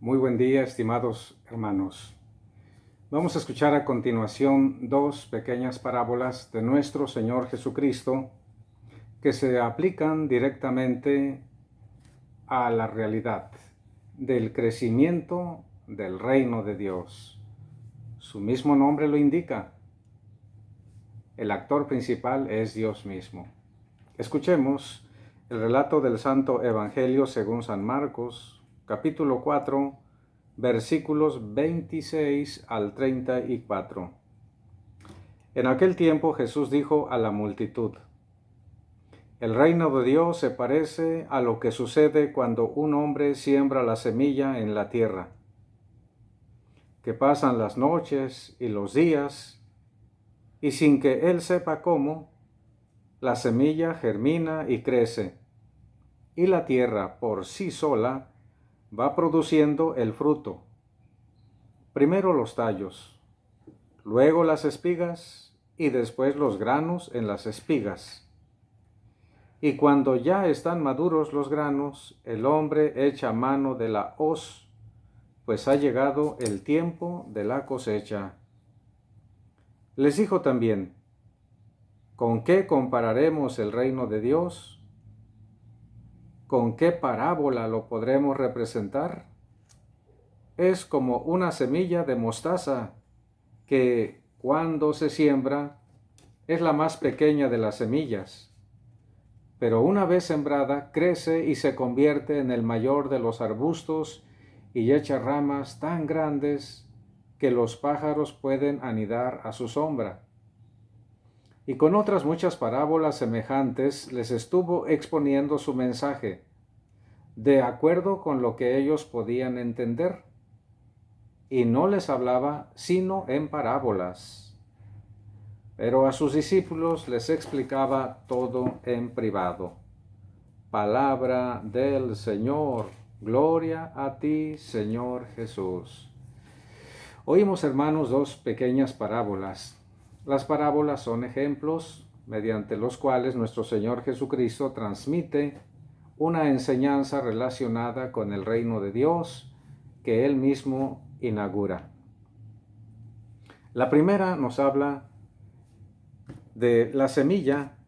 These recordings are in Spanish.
Muy buen día, estimados hermanos. Vamos a escuchar a continuación dos pequeñas parábolas de nuestro Señor Jesucristo que se aplican directamente a la realidad del crecimiento del reino de Dios. Su mismo nombre lo indica. El actor principal es Dios mismo. Escuchemos el relato del Santo Evangelio según San Marcos, capítulo 4, versículos 26 al 34. En aquel tiempo Jesús dijo a la multitud: El reino de Dios se parece a lo que sucede cuando un hombre siembra la semilla en la tierra, que pasan las noches y los días, y sin que él sepa cómo, la semilla germina y crece, y la tierra por sí sola va produciendo el fruto. Primero los tallos, luego las espigas y después los granos en las espigas. Y cuando ya están maduros los granos, el hombre echa mano de la hoz, pues ha llegado el tiempo de la cosecha. Les dijo también: ¿Con qué compararemos el reino de Dios? ¿Con qué parábola lo podremos representar? Es como una semilla de mostaza que, cuando se siembra, es la más pequeña de las semillas, pero una vez sembrada crece y se convierte en el mayor de los arbustos y echa ramas tan grandes que los pájaros pueden anidar a su sombra. Y con otras muchas parábolas semejantes les estuvo exponiendo su mensaje, de acuerdo con lo que ellos podían entender, y no les hablaba sino en parábolas. Pero a sus discípulos les explicaba todo en privado. Palabra del Señor. Gloria a ti, Señor Jesús. Oímos, hermanos, dos pequeñas parábolas. Las parábolas son ejemplos mediante los cuales nuestro Señor Jesucristo transmite una enseñanza relacionada con el reino de Dios que Él mismo inaugura. La primera nos habla de la semilla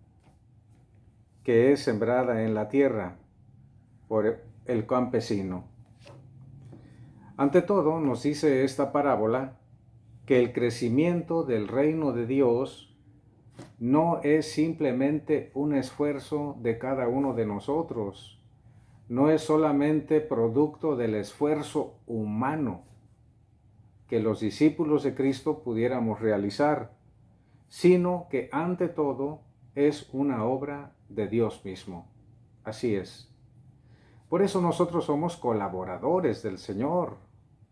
que es sembrada en la tierra por el campesino. Ante todo, nos dice esta parábola que el crecimiento del reino de Dios no es simplemente un esfuerzo de cada uno de nosotros, no es solamente producto del esfuerzo humano que los discípulos de Cristo pudiéramos realizar, sino que ante todo es una obra de Dios mismo. Así es. Por eso nosotros somos colaboradores del Señor,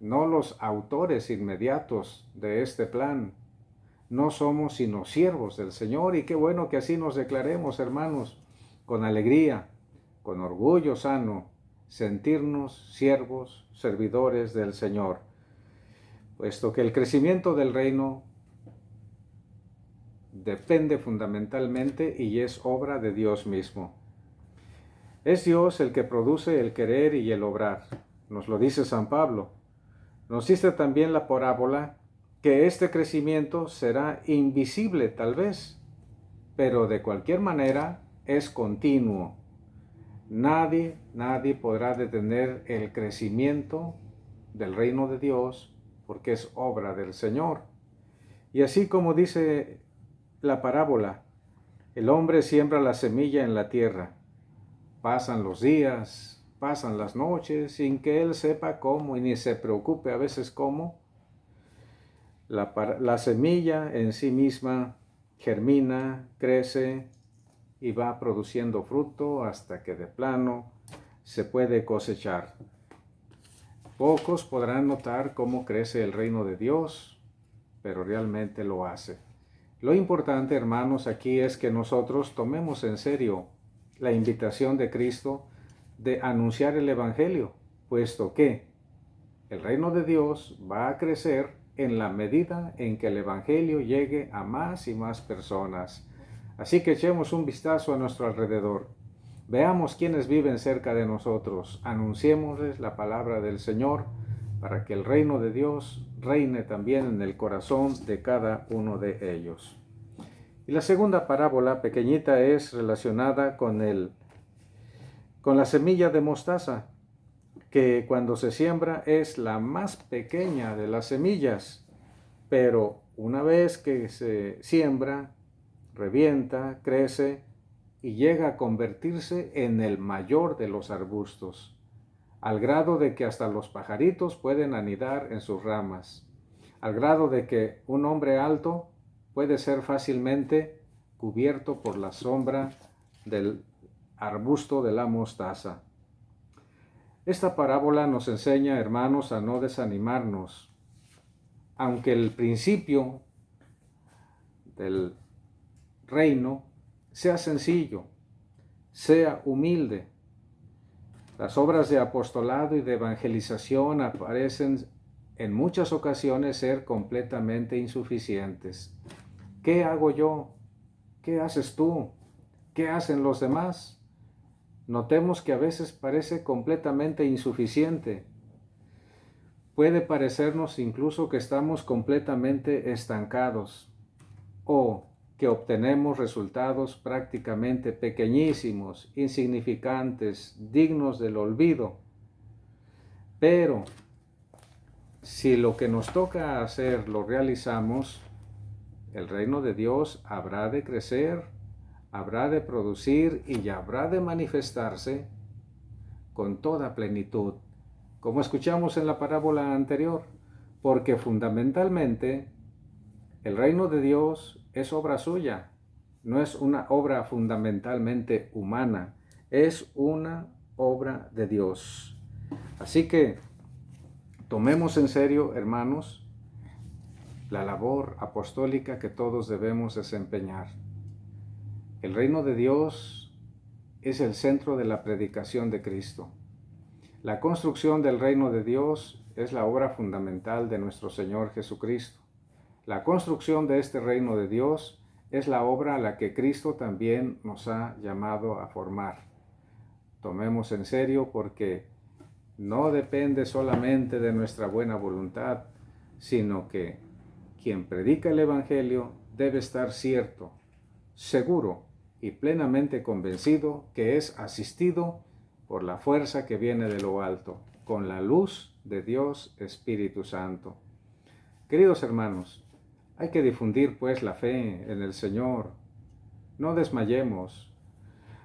no los autores inmediatos de este plan. No somos sino siervos del Señor, y qué bueno que así nos declaremos, hermanos, con alegría, con orgullo sano, sentirnos siervos, servidores del Señor, puesto que el crecimiento del reino depende fundamentalmente y es obra de Dios mismo. Es Dios el que produce el querer y el obrar, nos lo dice San Pablo. Nos dice también la parábola que este crecimiento será invisible tal vez, pero de cualquier manera es continuo. Nadie podrá detener el crecimiento del reino de Dios porque es obra del Señor. Y así como dice la parábola, el hombre siembra la semilla en la tierra. Pasan los días, pasan las noches, sin que él sepa cómo y ni se preocupe a veces cómo. La semilla en sí misma germina, crece y va produciendo fruto hasta que de plano se puede cosechar. Pocos podrán notar cómo crece el reino de Dios, pero realmente lo hace. Lo importante, hermanos, aquí es que nosotros tomemos en serio la invitación de Cristo de anunciar el Evangelio, puesto que el reino de Dios va a crecer en la medida en que el Evangelio llegue a más y más personas. Así que echemos un vistazo a nuestro alrededor. Veamos quiénes viven cerca de nosotros. Anunciémosles la palabra del Señor para que el reino de Dios reine también en el corazón de cada uno de ellos. Y la segunda parábola pequeñita es relacionada con la semilla de mostaza, que cuando se siembra es la más pequeña de las semillas, pero una vez que se siembra, revienta, crece y llega a convertirse en el mayor de los arbustos, al grado de que hasta los pajaritos pueden anidar en sus ramas, al grado de que un hombre alto puede ser fácilmente cubierto por la sombra del arbusto de la mostaza. Esta parábola nos enseña, hermanos, a no desanimarnos, aunque el principio del reino sea sencillo, sea humilde. Las obras de apostolado y de evangelización parecen en muchas ocasiones ser completamente insuficientes. ¿Qué hago yo? ¿Qué haces tú? ¿Qué hacen los demás? Notemos que a veces parece completamente insuficiente. Puede parecernos incluso que estamos completamente estancados o que obtenemos resultados prácticamente pequeñísimos, insignificantes, dignos del olvido. Pero si lo que nos toca hacer lo realizamos, el reino de Dios habrá de crecer, habrá de producir y habrá de manifestarse con toda plenitud, como escuchamos en la parábola anterior, porque fundamentalmente el reino de Dios es obra suya, no es una obra fundamentalmente humana, es una obra de Dios. Así que tomemos en serio, hermanos, la labor apostólica que todos debemos desempeñar. El reino de Dios es el centro de la predicación de Cristo. La construcción del reino de Dios es la obra fundamental de nuestro Señor Jesucristo. La construcción de este reino de Dios es la obra a la que Cristo también nos ha llamado a formar. Tomemos en serio porque no depende solamente de nuestra buena voluntad, sino que quien predica el Evangelio debe estar cierto, seguro y plenamente convencido que es asistido por la fuerza que viene de lo alto, con la luz de Dios Espíritu Santo. Queridos hermanos, hay que difundir pues la fe en el Señor. No desmayemos.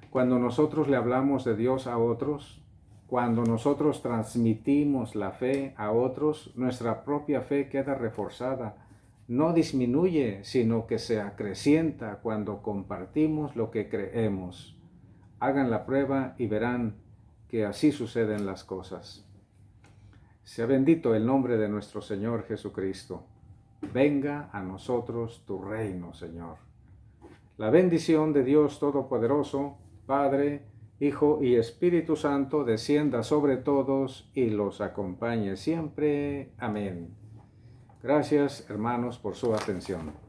Cuando nosotros le hablamos de Dios a otros, cuando nosotros transmitimos la fe a otros, nuestra propia fe queda reforzada. No disminuye, sino que se acrecienta cuando compartimos lo que creemos. Hagan la prueba y verán que así suceden las cosas. Sea bendito el nombre de nuestro Señor Jesucristo. Venga a nosotros tu reino, Señor. La bendición de Dios Todopoderoso, Padre, Hijo y Espíritu Santo, descienda sobre todos y los acompañe siempre. Amén. Gracias, hermanos, por su atención.